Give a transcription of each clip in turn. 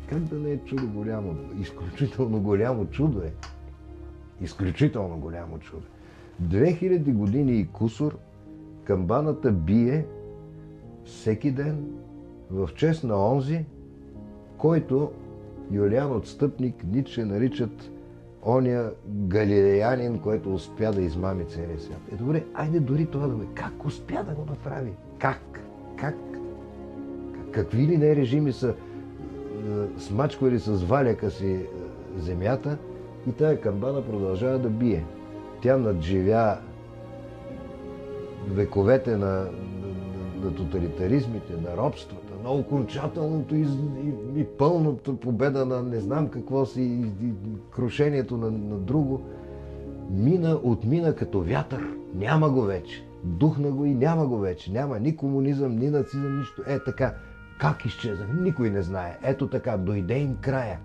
Как да не е чудо голямо? Изключително голямо чудо е. Изключително голямо чудо. 2000 години и кусор камбаната бие всеки ден в чест на онзи, който Юлиан Отстъпник, Ницше наричат оня галилеянин, който успя да измами целия свят. Добре, айде дори това да ме. Как успя да го направи? Как? Какви ли не режими са смачквали с валяка си земята и тая камбана продължава да бие. Тя надживя вековете на тоталитаризмите, на робствата, на окончателното и пълната победа на не знам какво си, и крушението на друго. Отмина като вятър. Няма го вече. Духна го и няма го вече. Няма ни комунизъм, ни нацизъм, нищо. Така. Как изчезна? Никой не знае. Ето така. Дойде им края.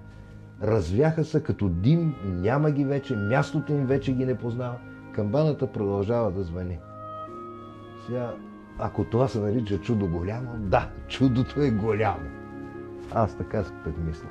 Развяха се като дим, няма ги вече, мястото им вече ги не познава. Камбаната продължава да звъни. Сега, ако това се нарича чудо голямо, да, чудото е голямо. Аз така мисля.